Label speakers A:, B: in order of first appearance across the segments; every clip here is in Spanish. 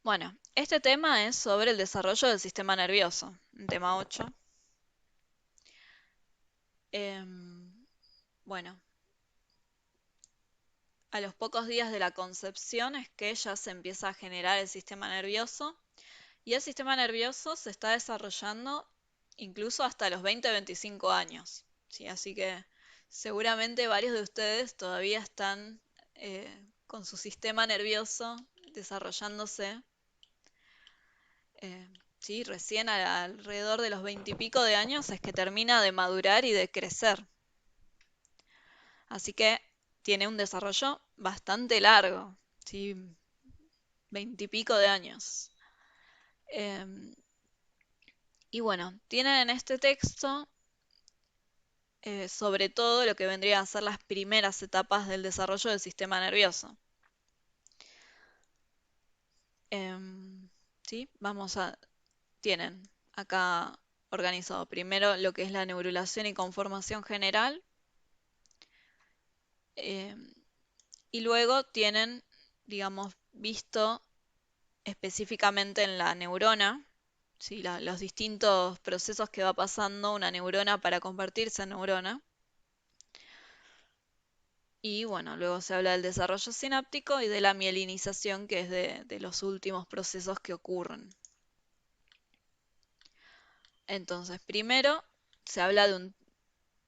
A: Bueno, este tema es sobre el desarrollo del sistema nervioso, en tema 8. Bueno, a los pocos días de la concepción es que ya se empieza a generar el sistema nervioso y el sistema nervioso se está desarrollando incluso hasta los 20-25 años, ¿sí? Así que seguramente varios de ustedes todavía están con su sistema nervioso desarrollándose. Sí, recién alrededor de los 20 y pico de años es que termina de madurar y de crecer. Así que tiene un desarrollo bastante largo, ¿sí? 20 y pico de años. Em, y bueno, tienen en este texto sobre todo lo que vendría a ser las primeras etapas del desarrollo del sistema nervioso. ¿Sí? Tienen acá organizado primero lo que es la neurulación y conformación general. em, Y luego tienen, digamos, visto específicamente en la neurona, ¿sí? Los distintos procesos que va pasando una neurona para convertirse en neurona. Y bueno, luego se habla del desarrollo sináptico y de la mielinización, que es de los últimos procesos que ocurren. Entonces, primero se habla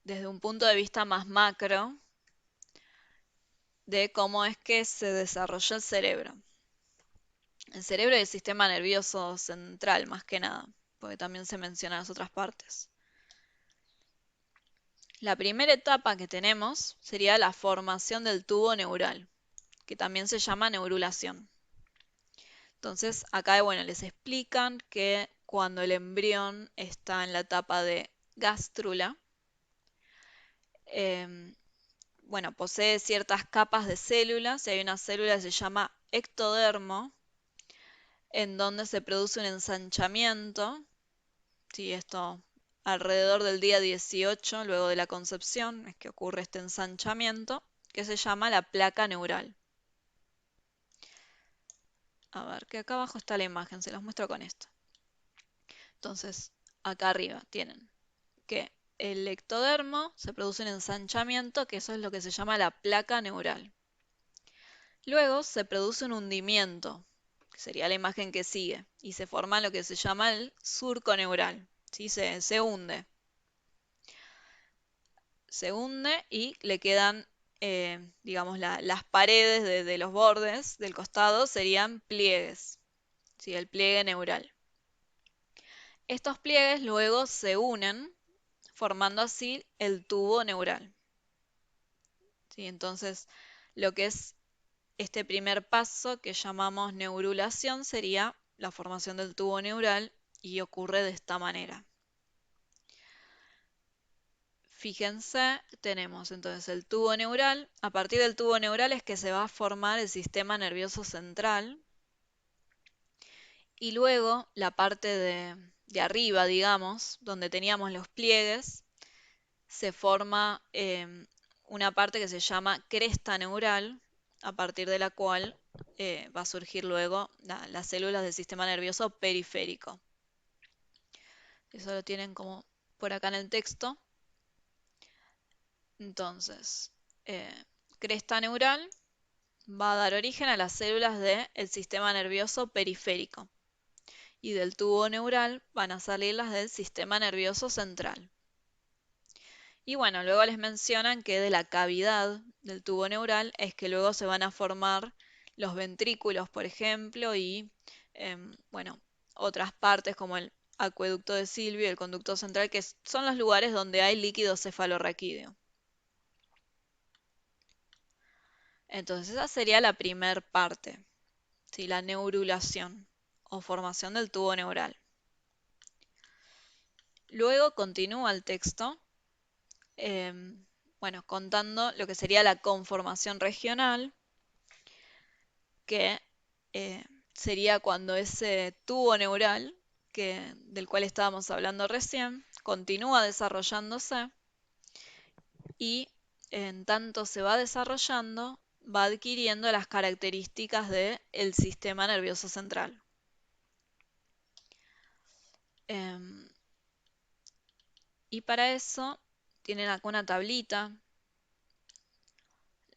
A: desde un punto de vista más macro de cómo es que se desarrolló el cerebro. El cerebro y el sistema nervioso central, más que nada, porque también se mencionan las otras partes. La primera etapa que tenemos sería la formación del tubo neural, que también se llama neurulación. Entonces, acá, bueno, les explican que cuando el embrión está en la etapa de gástrula, bueno, posee ciertas capas de células, y hay una célula que se llama ectodermo, en donde se produce un ensanchamiento. Sí, esto alrededor del día 18, luego de la concepción, es que ocurre este ensanchamiento, que se llama la placa neural. A ver, que acá abajo está la imagen, se los muestro con esto. Entonces, acá arriba tienen que el ectodermo se produce un ensanchamiento, que eso es lo que se llama la placa neural. Luego se produce un hundimiento, que sería la imagen que sigue, y se forma lo que se llama el surco neural. ¿Sí? Se hunde. Se hunde y le quedan, digamos, las paredes de los bordes del costado serían pliegues, ¿sí? El pliegue neural. Estos pliegues luego se unen, formando así el tubo neural. ¿Sí? Entonces, lo que es este primer paso que llamamos neurulación sería la formación del tubo neural y ocurre de esta manera. Fíjense, tenemos entonces el tubo neural. A partir del tubo neural es que se va a formar el sistema nervioso central. Y luego la parte de arriba, digamos, donde teníamos los pliegues, se forma una parte que se llama cresta neural, a partir de la cual va a surgir luego las células del sistema nervioso periférico. Eso lo tienen como por acá en el texto. Entonces, eh, cresta neural va a dar origen a las células del sistema nervioso periférico. Y del tubo neural van a salir las del sistema nervioso central. Y bueno, luego les mencionan que de la cavidad del tubo neural es que luego se van a formar los ventrículos, por ejemplo, y bueno, otras partes como el acueducto de Silvio y el conducto central, que son los lugares donde hay líquido cefalorraquídeo. Entonces esa sería la primer parte, ¿sí? La neurulación o formación del tubo neural. Luego continúa el texto, bueno, contando lo que sería la conformación regional, que sería cuando ese tubo neural, del cual estábamos hablando recién, continúa desarrollándose y en tanto se va desarrollando, va adquiriendo las características del sistema nervioso central. Em, y para eso tienen acá una tablita.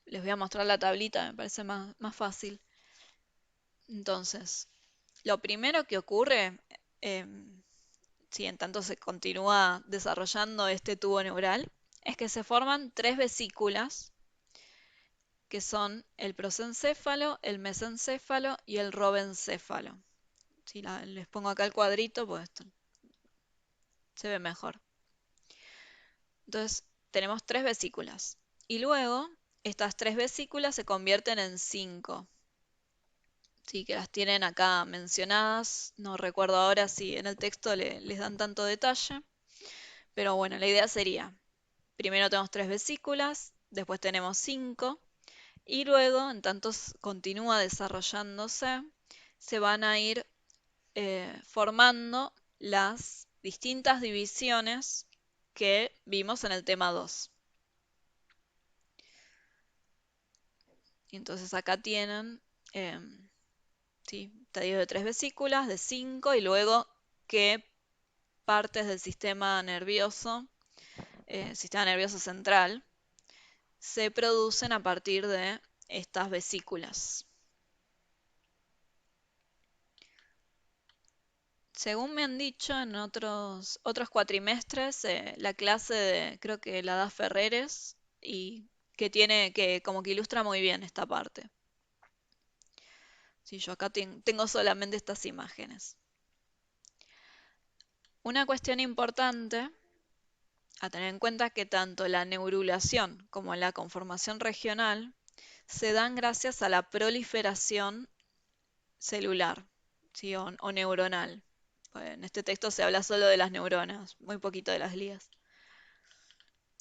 A: Les voy a mostrar la tablita, me parece más fácil. Entonces, lo primero que ocurre, si en tanto se continúa desarrollando este tubo neural, es que se forman tres vesículas, que son el prosencéfalo, el mesencéfalo y el robencéfalo. Si les pongo acá el cuadrito, pues esto se ve mejor. Entonces, tenemos tres vesículas. Y luego, estas tres vesículas se convierten en cinco. Sí, que las tienen acá mencionadas. No recuerdo ahora si en el texto les dan tanto detalle. Pero bueno, la idea sería, primero tenemos tres vesículas, después tenemos cinco. Y luego, en tanto continúa desarrollándose, se van a ir formando las distintas divisiones que vimos en el tema 2. Entonces acá tienen ¿sí? Estadio de tres vesículas, de 5, y luego qué partes del sistema nervioso central, se producen a partir de estas vesículas. Según me han dicho en otros cuatrimestres, la clase creo que la da Ferreres, y que como que ilustra muy bien esta parte. Sí, yo acá tengo solamente estas imágenes. Una cuestión importante a tener en cuenta es que tanto la neurulación como la conformación regional se dan gracias a la proliferación celular, ¿sí? o neuronal. En este texto se habla solo de las neuronas, muy poquito de las glías.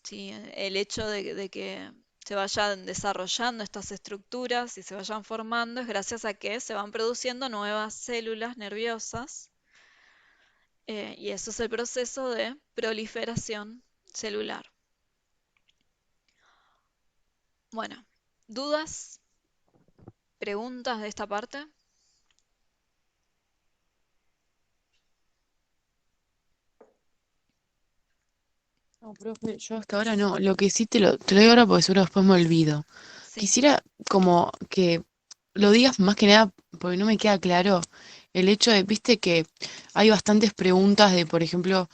A: ¿Sí? El hecho de que se vayan desarrollando estas estructuras y se vayan formando es gracias a que se van produciendo nuevas células nerviosas, y eso es el proceso de proliferación celular. Bueno, ¿dudas? ¿Preguntas de esta parte?
B: No, profe, yo hasta ahora no. Lo que sí te lo digo ahora porque seguro después me olvido.
A: Sí,
B: Quisiera como que lo digas más que nada porque no me queda claro el hecho de, viste que hay bastantes preguntas de, por ejemplo,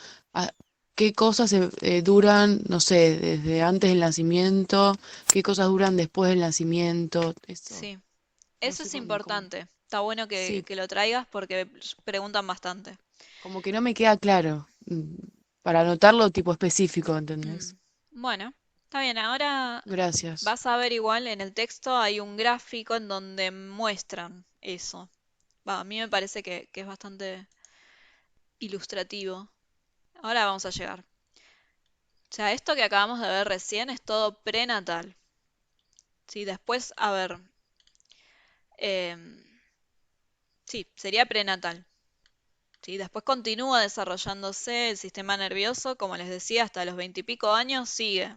B: qué cosas duran, no sé, desde antes del nacimiento, qué cosas duran después del nacimiento, eso.
A: sí.
B: No
A: Eso
B: sé
A: es
B: cómo.
A: importante. Está bueno
B: Sí,
A: que lo traigas porque preguntan bastante.
B: como que no me queda claro. Para anotarlo tipo específico, ¿entendés?
A: Mm, Bueno, está bien. Ahora
B: Gracias.
A: vas a ver igual en el texto hay un gráfico en donde muestran eso. A mí me parece que es bastante ilustrativo. Ahora vamos a llegar. O sea, esto que acabamos de ver recién es todo prenatal. ¿Sí? Después, a ver, em, sí, sería prenatal. ¿Sí? Después continúa desarrollándose el sistema nervioso, como les decía, hasta los 20 y pico años sigue.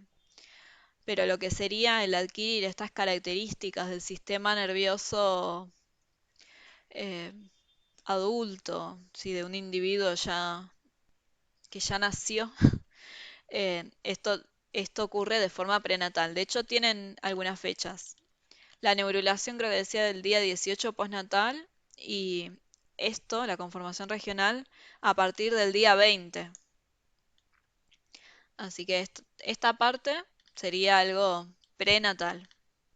A: Pero lo que sería el adquirir estas características del sistema nervioso eh, adulto, ¿sí? De un individuo que ya nació, eh, esto, esto ocurre de forma prenatal. De hecho, tienen algunas fechas. La neurulación creo que decía del día 18 postnatal, y esto, la conformación regional, a partir del día 20. Así que esta parte sería algo prenatal,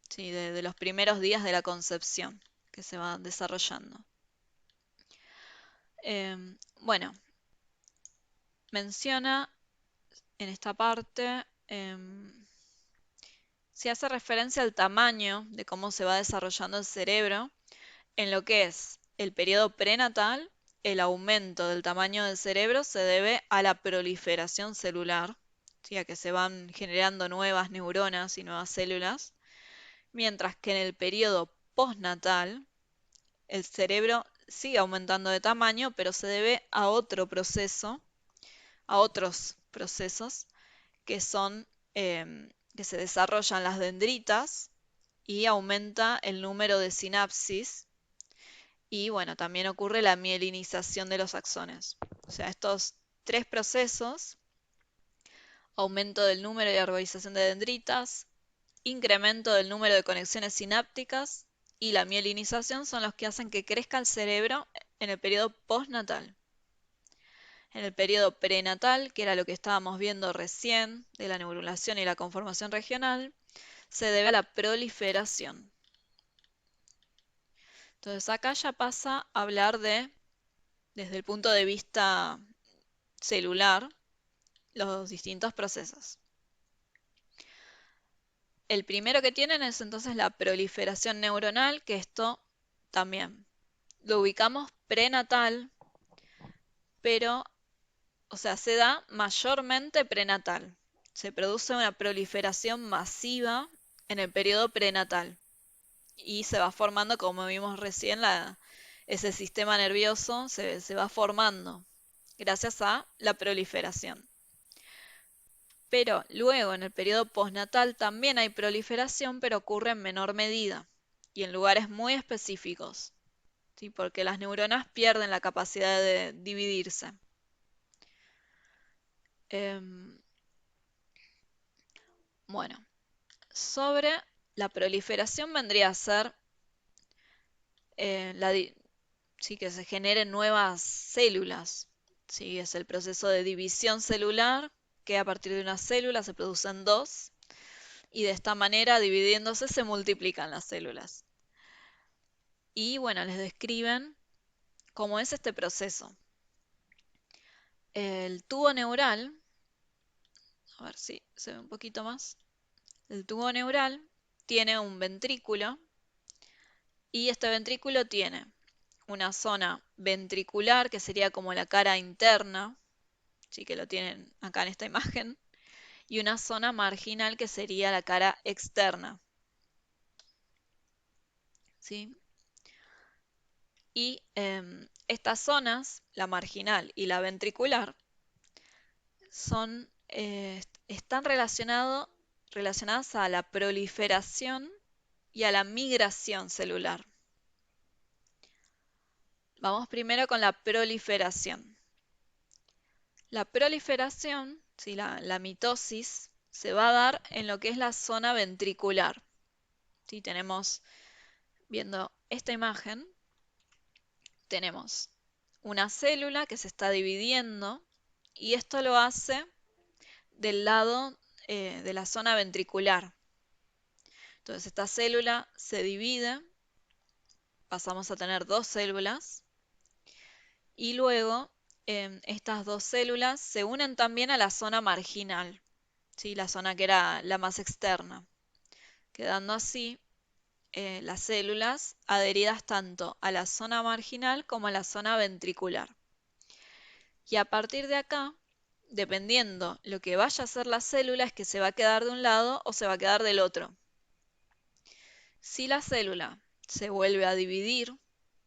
A: ¿sí? De los primeros días de la concepción que se va desarrollando. Bueno, menciona en esta parte, se hace referencia al tamaño de cómo se va desarrollando el cerebro en lo que es el periodo prenatal. El aumento del tamaño del cerebro se debe a la proliferación celular, ¿sí? A que se van generando nuevas neuronas y nuevas células, mientras que en el periodo postnatal el cerebro sigue aumentando de tamaño, pero se debe a otros procesos que son que se desarrollan las dendritas y aumenta el número de sinapsis, y bueno, también ocurre la mielinización de los axones. O sea, estos tres procesos, aumento del número y arborización de dendritas, incremento del número de conexiones sinápticas y la mielinización son los que hacen que crezca el cerebro en el periodo postnatal. En el periodo prenatal, que era lo que estábamos viendo recién, de la neurulación y la conformación regional, se debe a la proliferación. Entonces acá ya pasa a hablar desde el punto de vista celular, los distintos procesos. El primero que tienen es entonces la proliferación neuronal, que esto también lo ubicamos prenatal, pero, o sea, se da mayormente prenatal. Se produce una proliferación masiva en el periodo prenatal y se va formando, como vimos recién, ese sistema nervioso se va formando gracias a la proliferación. Pero luego en el periodo postnatal también hay proliferación, pero ocurre en menor medida y en lugares muy específicos, ¿sí? Porque las neuronas pierden la capacidad de dividirse. Bueno, sobre la proliferación vendría a ser sí, que se generen nuevas células. Sí, es el proceso de división celular, que a partir de una célula se producen dos, y de esta manera, dividiéndose, se multiplican las células. Y bueno, les describen cómo es este proceso. El tubo neural, a ver si se ve un poquito más. El tubo neural tiene un ventrículo y este ventrículo tiene una zona ventricular, que sería como la cara interna, sí que lo tienen acá en esta imagen, y una zona marginal, que sería la cara externa. ¿Sí? Y estas zonas, la marginal y la ventricular, están relacionadas a la proliferación y a la migración celular. Vamos primero con la proliferación. La proliferación, ¿sí? la mitosis, se va a dar en lo que es la zona ventricular. ¿Sí? Tenemos, viendo esta imagen, tenemos una célula que se está dividiendo y esto lo hace del lado de la zona ventricular. Entonces esta célula se divide, pasamos a tener dos células y luego estas dos células se unen también a la zona marginal, ¿sí? La zona que era la más externa, quedando así las células adheridas tanto a la zona marginal como a la zona ventricular. Y a partir de acá, dependiendo lo que vaya a hacer la célula, es que se va a quedar de un lado o se va a quedar del otro. Si la célula se vuelve a dividir,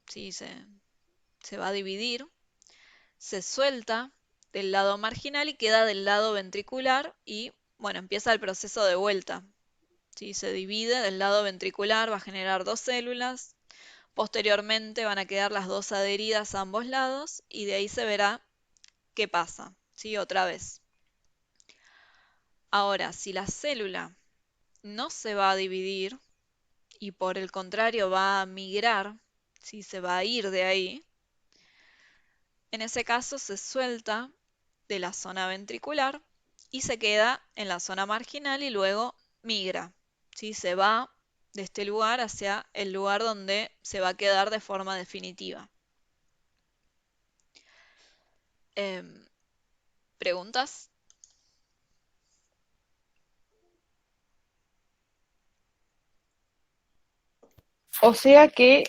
A: ¿sí? se va a dividir, se suelta del lado marginal y queda del lado ventricular y, bueno, empieza el proceso de vuelta. ¿Sí? Se divide del lado ventricular, va a generar dos células, posteriormente van a quedar las dos adheridas a ambos lados y de ahí se verá qué pasa, ¿sí? Otra vez. Ahora, si la célula no se va a dividir y por el contrario va a migrar, ¿sí? Se va a ir de ahí, en ese caso se suelta de la zona ventricular y se queda en la zona marginal y luego migra, ¿sí? Se va de este lugar hacia el lugar donde se va a quedar de forma definitiva. ¿Preguntas?
C: O sea que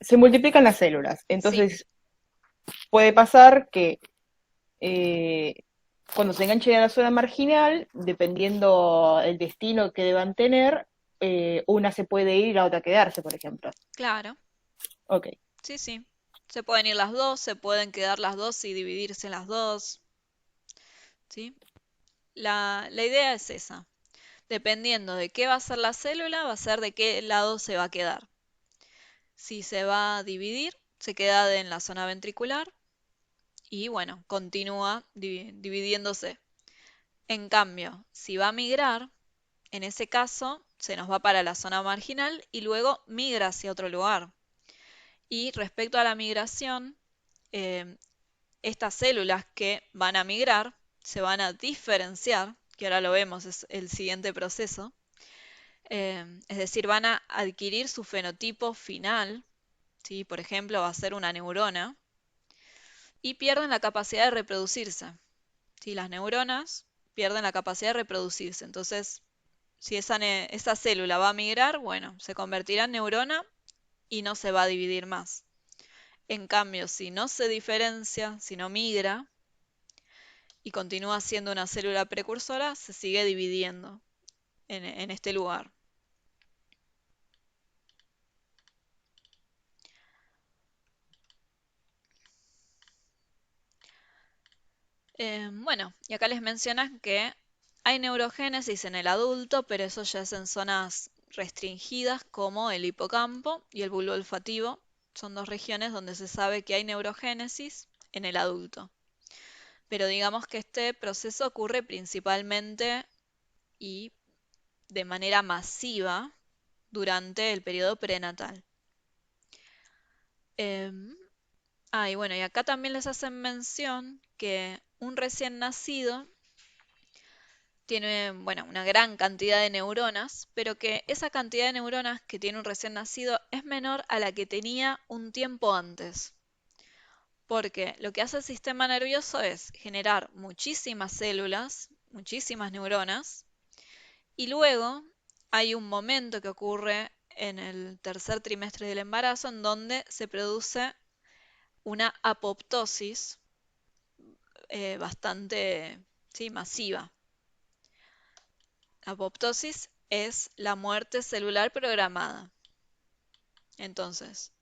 C: se multiplican las células.
A: Sí,
C: Entonces puede pasar que eh, cuando se enganche a la zona marginal, dependiendo el destino que deban tener, una se puede ir y la otra quedarse, por ejemplo.
A: claro.
C: Ok.
A: Sí, sí. Se pueden ir las dos, se pueden quedar las dos y dividirse en las dos. ¿Sí? La idea es esa. Dependiendo de qué va a ser la célula, va a ser de qué lado se va a quedar. Si se va a dividir, se queda en la zona ventricular y bueno, continúa dividiéndose. En cambio, si va a migrar, en ese caso se nos va para la zona marginal y luego migra hacia otro lugar. Y respecto a la migración, eh, estas células que van a migrar se van a diferenciar, que ahora lo vemos, es el siguiente proceso. Es decir, van a adquirir su fenotipo final, ¿sí? Por ejemplo, va a ser una neurona, y pierden la capacidad de reproducirse. ¿Sí? Las neuronas pierden la capacidad de reproducirse. Entonces, si esa célula va a migrar, bueno, se convertirá en neurona y no se va a dividir más. En cambio, si no se diferencia, si no migra y continúa siendo una célula precursora, se sigue dividiendo en este lugar. Bueno, y acá les mencionan que hay neurogénesis en el adulto, pero eso ya es en zonas restringidas como el hipocampo y el bulbo olfativo. Son dos regiones donde se sabe que hay neurogénesis en el adulto. Pero digamos que este proceso ocurre principalmente y de manera masiva durante el periodo prenatal. Y bueno, y acá también les hacen mención que un recién nacido tiene, bueno, una gran cantidad de neuronas, pero que esa cantidad de neuronas que tiene un recién nacido es menor a la que tenía un tiempo antes. Porque lo que hace el sistema nervioso es generar muchísimas células, muchísimas neuronas, y luego hay un momento que ocurre en el tercer trimestre del embarazo en donde se produce una apoptosis bastante, sí, masiva. Apoptosis es la muerte celular programada. Entonces,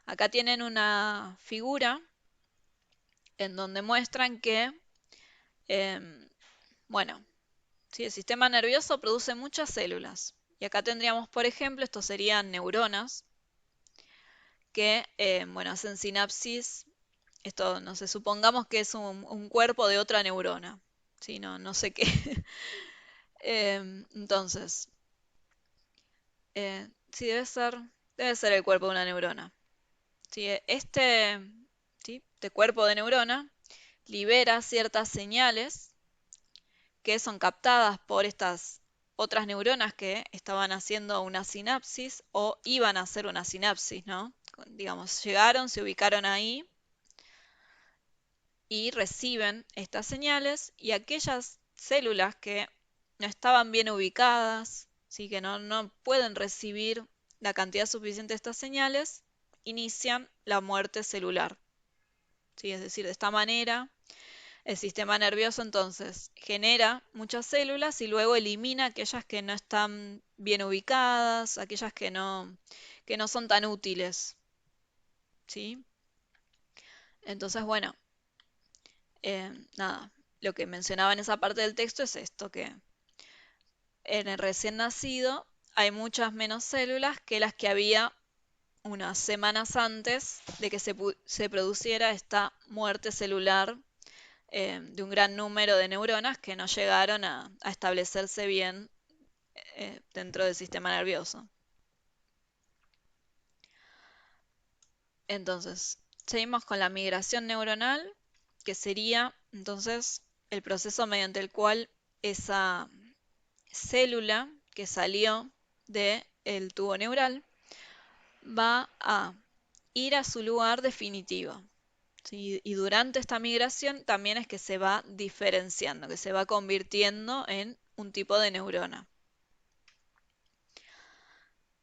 A: acá tienen una figura en donde muestran que, bueno, sí, el sistema nervioso produce muchas células. Y acá tendríamos, por ejemplo, estos serían neuronas que, bueno, hacen sinapsis. Esto, no sé, supongamos que es un cuerpo de otra neurona. Sí, no sé qué. Entonces, sí, debe ser el cuerpo de una neurona. ¿Sí? Este cuerpo de neurona libera ciertas señales que son captadas por estas otras neuronas que estaban haciendo una sinapsis o iban a hacer una sinapsis, ¿no? Digamos, llegaron, se ubicaron ahí y reciben estas señales y aquellas células que no estaban bien ubicadas, ¿sí? Que no pueden recibir la cantidad suficiente de estas señales, inician la muerte celular. ¿Sí? Es decir, de esta manera el sistema nervioso entonces genera muchas células y luego elimina aquellas que no están bien ubicadas, aquellas que no son tan útiles. ¿Sí? Entonces, bueno, nada, lo que mencionaba en esa parte del texto es esto, que en el recién nacido hay muchas menos células que las que había unas semanas antes de que se produciera esta muerte celular de un gran número de neuronas que no llegaron a establecerse bien dentro del sistema nervioso. Entonces, seguimos con la migración neuronal, que sería entonces el proceso mediante el cual esa célula que salió del tubo neural va a ir a su lugar definitivo. ¿Sí? Y durante esta migración también es que se va diferenciando, que se va convirtiendo en un tipo de neurona.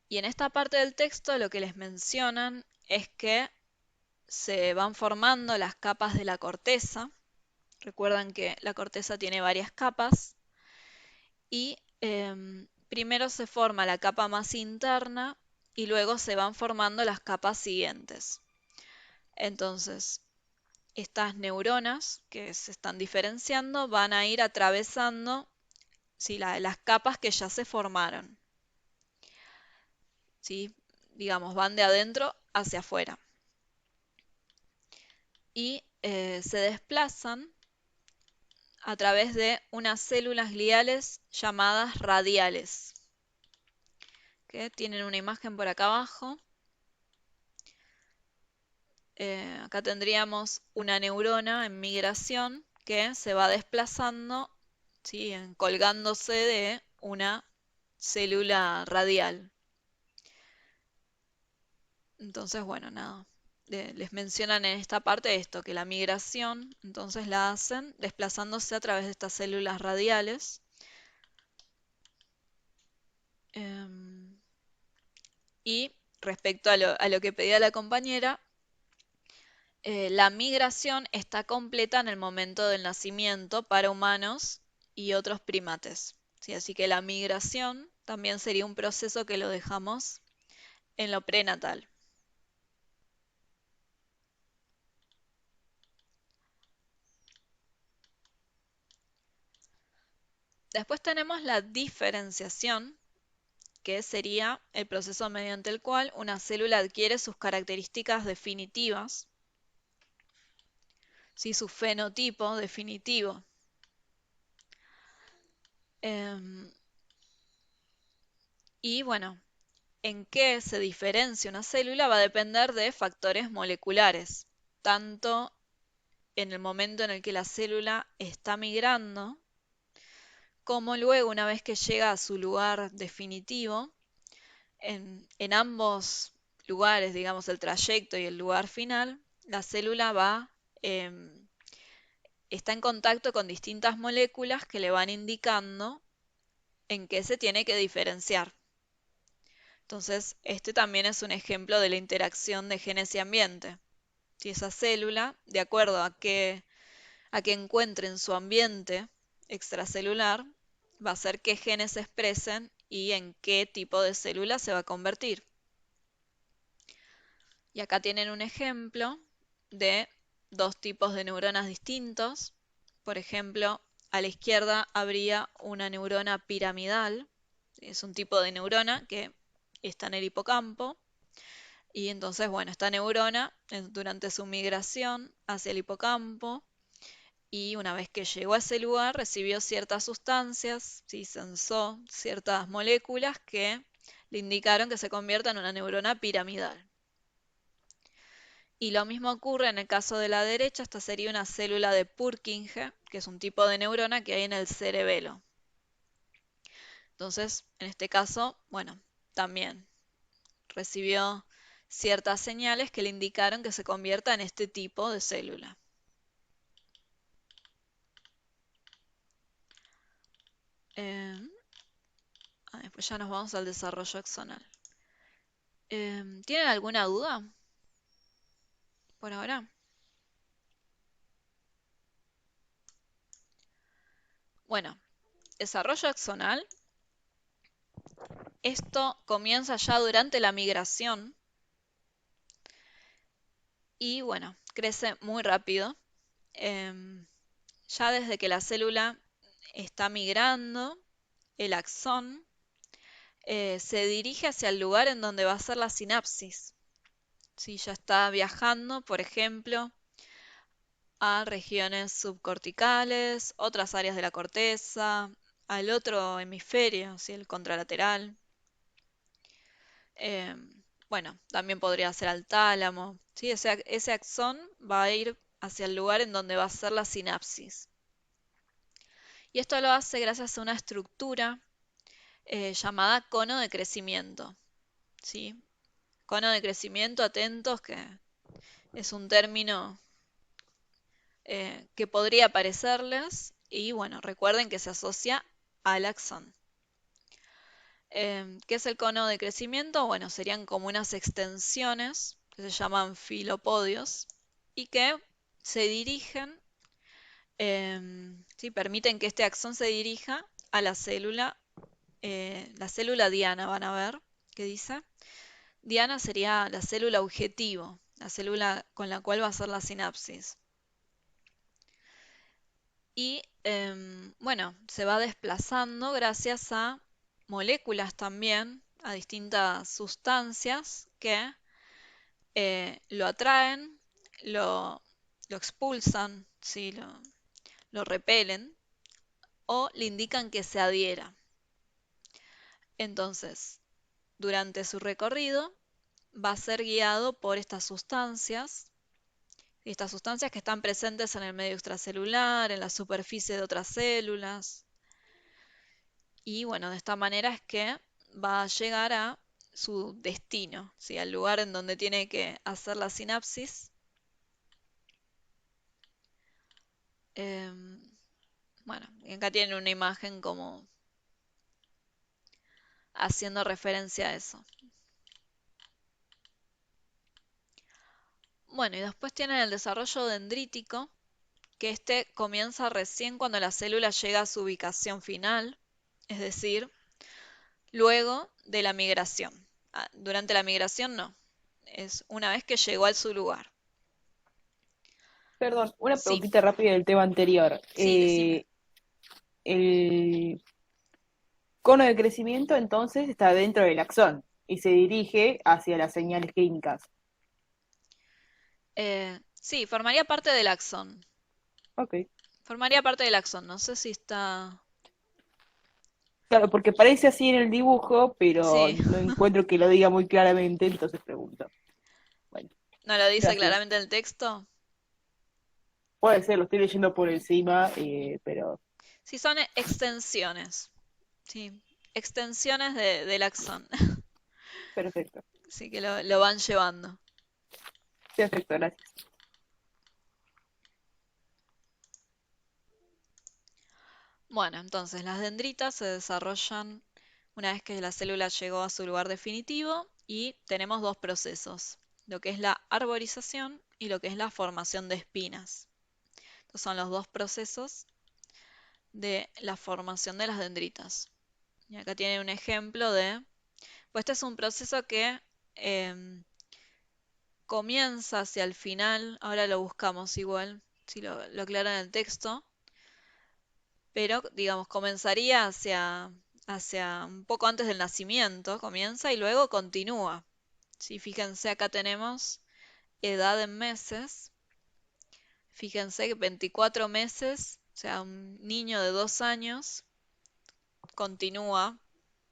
A: Y en esta parte del texto lo que les mencionan es que se van formando las capas de la corteza. Recuerdan que la corteza tiene varias capas y primero se forma la capa más interna y luego se van formando las capas siguientes. Entonces, estas neuronas que se están diferenciando van a ir atravesando, ¿sí? Las capas que ya se formaron. ¿Sí? Digamos, van de adentro hacia afuera. y se desplazan a través de unas células gliales llamadas radiales, que tienen una imagen por acá abajo. Acá tendríamos una neurona en migración que se va desplazando, ¿sí?, colgándose de una célula radial. Entonces, bueno, nada, les mencionan en esta parte esto, que la migración entonces la hacen desplazándose a través de estas células radiales. Y respecto a lo que pedía la compañera, la migración está completa en el momento del nacimiento para humanos y otros primates, ¿sí? Así que la migración también sería un proceso que lo dejamos en lo prenatal. Después tenemos la diferenciación, que sería el proceso mediante el cual una célula adquiere sus características definitivas, ¿sí?, su fenotipo definitivo. Y bueno, en qué se diferencia una célula va a depender de factores moleculares, tanto en el momento en el que la célula está migrando, como luego una vez que llega a su lugar definitivo. En ambos lugares, digamos, el trayecto y el lugar final, la célula está en contacto con distintas moléculas que le van indicando en qué se tiene que diferenciar. Entonces, este también es un ejemplo de la interacción de genes y ambiente. Si esa célula, de acuerdo a que encuentre en su ambiente extracelular, va a hacer qué genes se expresen y en qué tipo de célula se va a convertir. Y acá tienen un ejemplo de dos tipos de neuronas distintos. Por ejemplo, a la izquierda habría una neurona piramidal. Es un tipo de neurona que está en el hipocampo. Y entonces, bueno, esta neurona, durante su migración hacia el hipocampo, y una vez que llegó a ese lugar, recibió ciertas sustancias, ¿sí?, sensó ciertas moléculas que le indicaron que se convierta en una neurona piramidal. Y lo mismo ocurre en el caso de la derecha. Esta sería una célula de Purkinje, que es un tipo de neurona que hay en el cerebelo. Entonces, en este caso, bueno, también recibió ciertas señales que le indicaron que se convierta en este tipo de célula. Después ya nos vamos al desarrollo axonal. ¿Tienen alguna duda por ahora? Bueno, desarrollo axonal. Esto comienza ya durante la migración y bueno, crece muy rápido. Ya desde que la célula está migrando, el axón se dirige hacia el lugar en donde va a ser la sinapsis. Si ya está viajando, por ejemplo, a regiones subcorticales, otras áreas de la corteza, al otro hemisferio, ¿sí?, el contralateral. Bueno, también podría ser al tálamo, ¿sí? Ese axón va a ir hacia el lugar en donde va a ser la sinapsis. Y esto lo hace gracias a una estructura llamada cono de crecimiento, ¿sí? Cono de crecimiento, atentos, que es un término que podría parecerles, y bueno, recuerden que se asocia al axón. ¿Qué es el cono de crecimiento? Bueno, serían como unas extensiones que se llaman filopodios y que se dirigen, ¿sí?, permiten que este axón se dirija a la célula diana. Van a ver qué dice. Diana sería la célula objetivo, la célula con la cual va a ser la sinapsis. Y bueno, se va desplazando gracias a moléculas también, a distintas sustancias que lo atraen, lo lo expulsan, ¿sí? Lo repelen o le indican que se adhiera. Entonces, durante su recorrido va a ser guiado por estas sustancias que están presentes en el medio extracelular, en la superficie de otras células. Y bueno, de esta manera es que va a llegar a su destino, ¿sí? Al lugar en donde tiene que hacer la sinapsis. Em, bueno, y acá tienen una imagen como haciendo referencia a eso. Bueno, y después tienen el desarrollo dendrítico, que este comienza recién cuando la célula llega a su ubicación final, es decir, luego de la migración. Durante la migración no, es una vez que llegó a su lugar.
C: Perdón, una
A: Sí,
C: preguntita rápida del tema anterior.
A: sí, decime.
C: El cono de crecimiento entonces está dentro del axón y se dirige hacia las señales clínicas.
A: Sí, formaría parte del axón.
C: Ok.
A: Formaría parte del axón, no sé si está...
C: Claro, porque parece así en el dibujo, pero
A: Sí,
C: no encuentro que lo diga muy claramente, entonces pregunto. Bueno,
A: no lo dice
C: gracias.
A: claramente el texto.
C: Puede ser, lo estoy leyendo por encima, pero
A: Sí, son extensiones. Sí, extensiones del axón.
C: perfecto.
A: Así que lo van llevando.
C: Perfecto, gracias.
A: Bueno, entonces las dendritas se desarrollan una vez que la célula llegó a su lugar definitivo y tenemos dos procesos, lo que es la arborización y lo que es la formación de espinas. Estos son los dos procesos de la formación de las dendritas. Y acá tiene un ejemplo de, pues este es un proceso que em, comienza hacia el final, ahora lo buscamos igual, si lo aclara en el texto, pero digamos, comenzaría hacia un poco antes del nacimiento, comienza y luego continúa. ¿Sí? Fíjense, acá tenemos edad en meses. Fíjense que 24 meses, o sea, un niño de 2 años continúa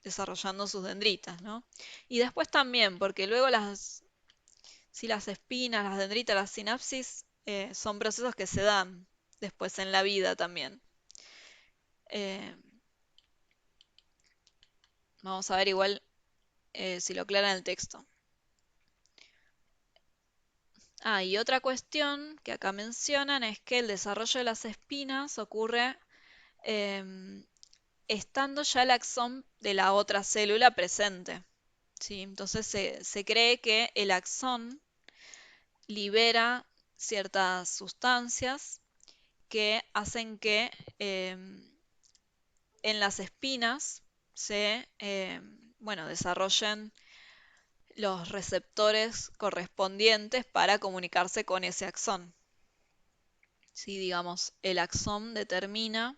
A: desarrollando sus dendritas, ¿no? Y después también, porque luego si las espinas, las dendritas, las sinapsis, son procesos que se dan después en la vida también. Eh, Vamos a ver igual si lo aclara en el texto. Y otra cuestión que acá mencionan es que el desarrollo de las espinas ocurre em, estando ya el axón de la otra célula presente. ¿Sí? Entonces se cree que el axón libera ciertas sustancias que hacen que en las espinas bueno, desarrollen los receptores correspondientes para comunicarse con ese axón. Si, digamos, el axón determina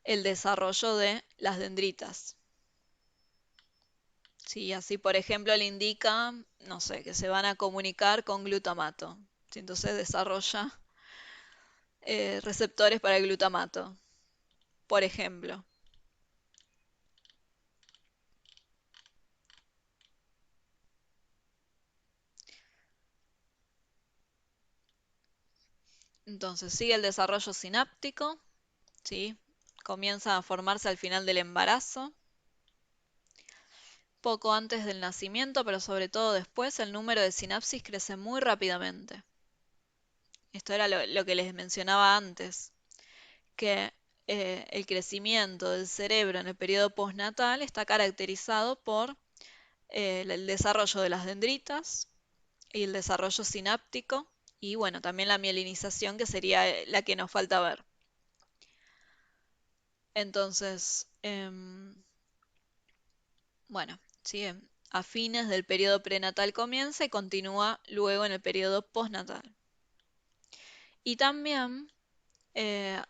A: el desarrollo de las dendritas. Sí, así, por ejemplo, le indica, no sé, que se van a comunicar con glutamato. Sí, entonces desarrolla receptores para el glutamato, por ejemplo. Entonces sigue el desarrollo sináptico, ¿sí? Comienza a formarse al final del embarazo, poco antes del nacimiento, pero sobre todo después, el número de sinapsis crece muy rápidamente. Esto era lo que les mencionaba antes, que el crecimiento del cerebro en el periodo postnatal está caracterizado por el desarrollo de las dendritas y el desarrollo sináptico y bueno, también la mielinización que sería la que nos falta ver. Entonces, bueno, sí, a fines del periodo prenatal comienza y continúa luego en el periodo postnatal. Y también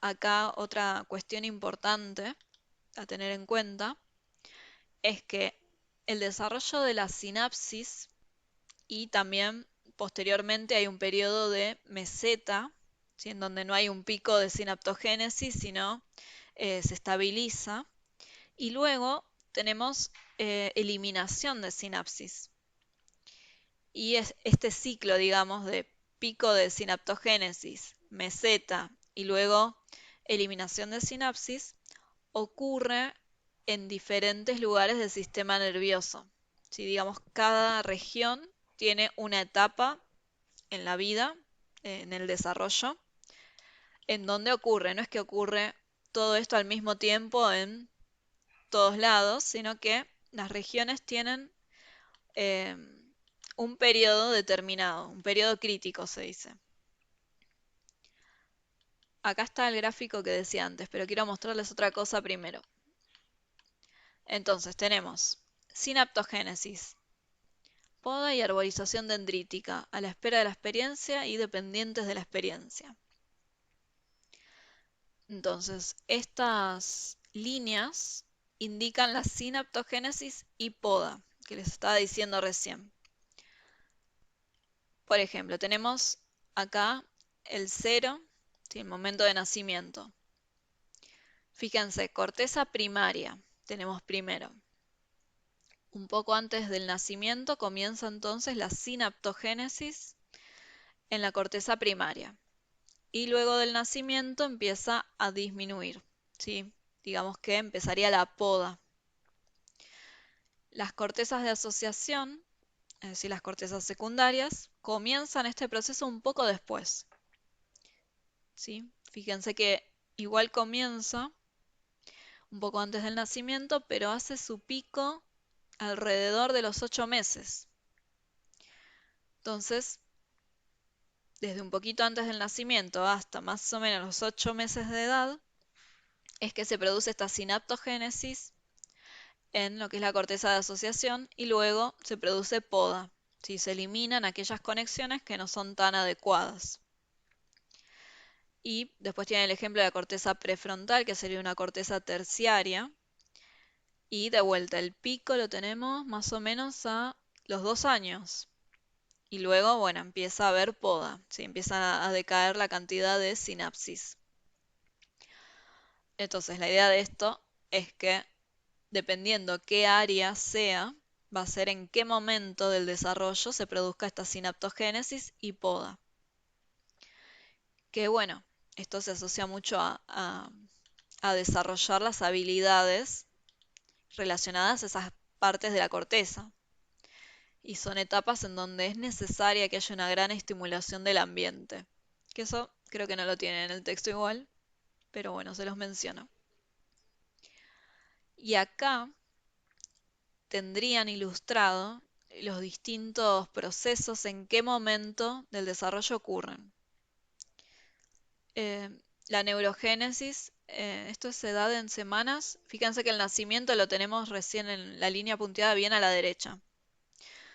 A: acá otra cuestión importante a tener en cuenta es que el desarrollo de la sinapsis y también posteriormente hay un periodo de meseta, ¿sí? En donde no hay un pico de sinaptogénesis, sino se estabiliza. Y luego tenemos eliminación de sinapsis. Y este ciclo, digamos, de pico de sinaptogénesis, meseta y luego eliminación de sinapsis, ocurre en diferentes lugares del sistema nervioso. Si digamos, cada región tiene una etapa en la vida, en el desarrollo, en donde ocurre. No es que ocurre todo esto al mismo tiempo en todos lados, sino que las regiones tienen eh, un periodo determinado, un periodo crítico se dice. Acá está el gráfico que decía antes, pero quiero mostrarles otra cosa primero. Entonces tenemos sinaptogénesis, poda y arborización dendrítica, a la espera de la experiencia y dependientes de la experiencia. Entonces, estas líneas indican la sinaptogénesis y poda, que les estaba diciendo recién. Por ejemplo, tenemos acá el 0, ¿sí? El momento de nacimiento. Fíjense, corteza primaria tenemos primero. Un poco antes del nacimiento comienza entonces la sinaptogénesis en la corteza primaria. Y luego del nacimiento empieza a disminuir, ¿sí? Digamos que empezaría la poda. Las cortezas de asociación, es decir, las cortezas secundarias, comienzan este proceso un poco después, ¿sí? Fíjense que igual comienza un poco antes del nacimiento, pero hace su pico alrededor de los 8 meses. Entonces, desde un poquito antes del nacimiento hasta más o menos los 8 meses de edad, es que se produce esta sinaptogénesis en lo que es la corteza de asociación y luego se produce poda, ¿sí? Se eliminan aquellas conexiones que no son tan adecuadas. Y después tiene el ejemplo de la corteza prefrontal, que sería una corteza terciaria. Y de vuelta, el pico lo tenemos más o menos a los 2 años. Y luego, bueno, empieza a haber poda, ¿sí? Empieza a decaer la cantidad de sinapsis. Entonces, la idea de esto es que dependiendo qué área sea, va a ser en qué momento del desarrollo se produzca esta sinaptogénesis y poda. Que bueno, esto se asocia mucho a desarrollar las habilidades relacionadas a esas partes de la corteza. Y son etapas en donde es necesaria que haya una gran estimulación del ambiente. Que eso creo que no lo tiene en el texto igual, pero bueno, se los menciono. Y acá tendrían ilustrado los distintos procesos en qué momento del desarrollo ocurren. La neurogénesis, esto es edad en semanas. Fíjense que el nacimiento lo tenemos recién en la línea punteada bien a la derecha.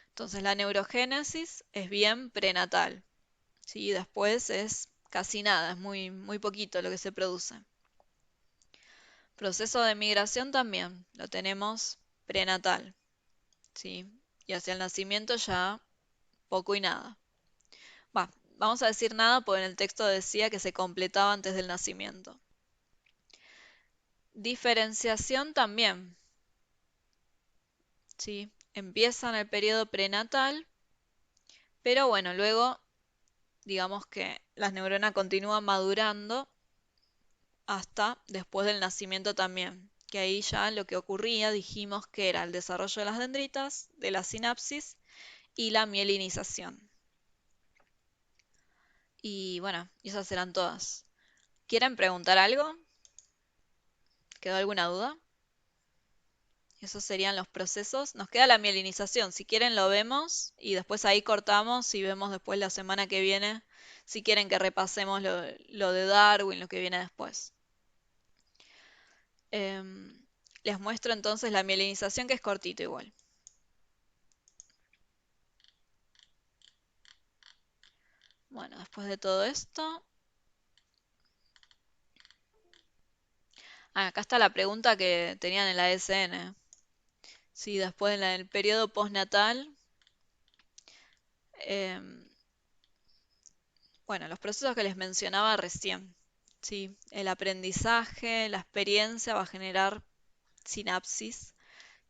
A: Entonces la neurogénesis es bien prenatal, ¿sí? Después es casi nada, es muy, muy poquito lo que se produce. Proceso de migración también lo tenemos prenatal, ¿sí? Y hacia el nacimiento ya poco y nada. Vamos a decir nada porque en el texto decía que se completaba antes del nacimiento. Diferenciación también, ¿sí? Empieza en el periodo prenatal, pero bueno, luego digamos que las neuronas continúan madurando hasta después del nacimiento también, que ahí ya lo que ocurría dijimos que era el desarrollo de las dendritas, de la sinapsis y la mielinización. Y bueno, esas eran todas. ¿Quieren preguntar algo? ¿Quedó alguna duda? Esos serían los procesos. Nos queda la mielinización. Si quieren lo vemos y después ahí cortamos y vemos después la semana que viene si quieren que repasemos lo de Darwin, lo que viene después. Les muestro entonces la mielinización, que es cortito igual. Bueno, después de todo esto, acá está la pregunta que tenían en la SN. Si después en el periodo postnatal bueno, los procesos que les mencionaba recién, ¿sí? El aprendizaje, la experiencia va a generar sinapsis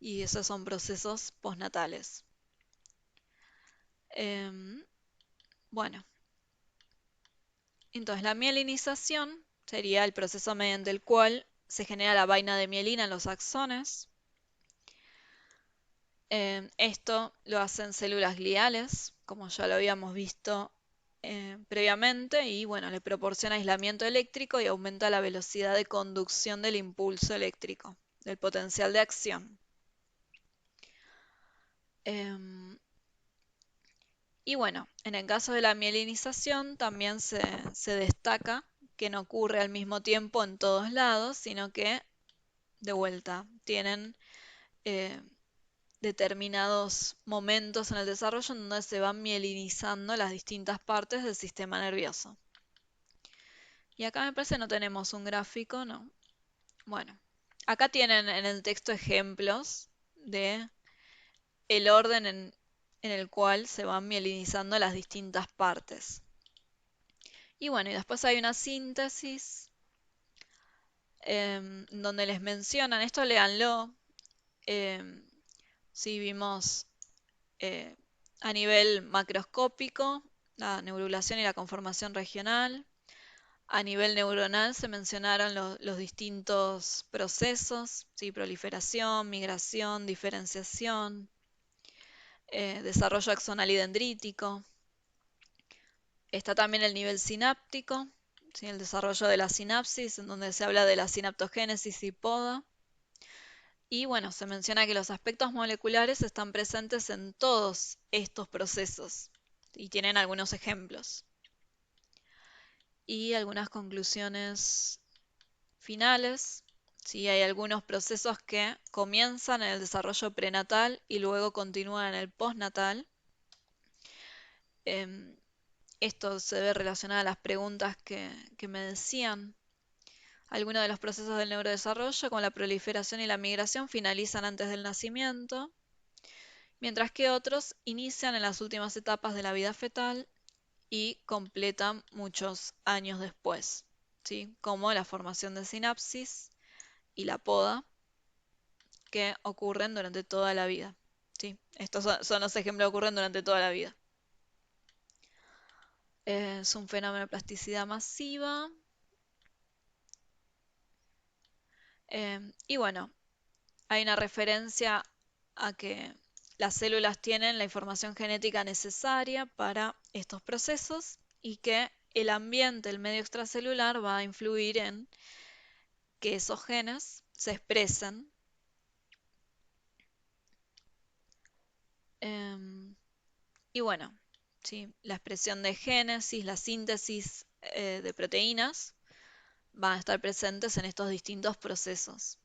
A: y esos son procesos postnatales. Bueno, entonces la mielinización sería el proceso mediante el cual se genera la vaina de mielina en los axones. Esto lo hacen células gliales, como ya lo habíamos visto previamente, y bueno, le proporciona aislamiento eléctrico y aumenta la velocidad de conducción del impulso eléctrico, del potencial de acción. Y bueno, en el caso de la mielinización también se destaca que no ocurre al mismo tiempo en todos lados, sino que, de vuelta, tienen determinados momentos en el desarrollo en donde se van mielinizando las distintas partes del sistema nervioso. Y acá me parece no tenemos un gráfico, ¿no? Bueno, acá tienen en el texto ejemplos de el orden en el cual se van mielinizando las distintas partes. Y bueno, y después hay una síntesis donde les mencionan, esto léanlo, si vimos a nivel macroscópico, la neurulación y la conformación regional. A nivel neuronal se mencionaron los distintos procesos, ¿sí? Proliferación, migración, diferenciación, desarrollo axonal y dendrítico. Está también el nivel sináptico, ¿sí? El desarrollo de la sinapsis, en donde se habla de la sinaptogénesis y poda. Y bueno, se menciona que los aspectos moleculares están presentes en todos estos procesos y tienen algunos ejemplos. Y algunas conclusiones finales. Sí, hay algunos procesos que comienzan en el desarrollo prenatal y luego continúan en el postnatal. Esto se ve relacionado a las preguntas que me decían. Algunos de los procesos del neurodesarrollo, como la proliferación y la migración, finalizan antes del nacimiento, mientras que otros inician en las últimas etapas de la vida fetal y completan muchos años después, ¿sí? Como la formación de sinapsis y la poda, que ocurren durante toda la vida, ¿sí? Estos son los ejemplos que ocurren durante toda la vida. Es un fenómeno de plasticidad masiva. Y bueno, hay una referencia a que las células tienen la información genética necesaria para estos procesos y que el ambiente, el medio extracelular, va a influir en que esos genes se expresen. Y bueno, ¿sí? La expresión de génesis, la síntesis de proteínas van a estar presentes en estos distintos procesos.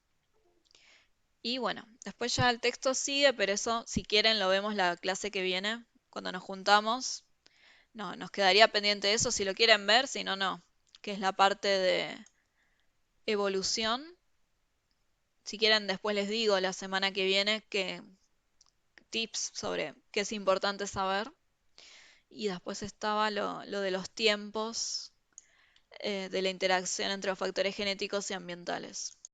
A: Y bueno, después ya el texto sigue, pero eso, si quieren, lo vemos la clase que viene, cuando nos juntamos. No, nos quedaría pendiente eso, si lo quieren ver, si no, no, que es la parte de evolución. Si quieren, después les digo la semana que viene que tips sobre qué es importante saber. Y después estaba lo de los tiempos de la interacción entre los factores genéticos y ambientales.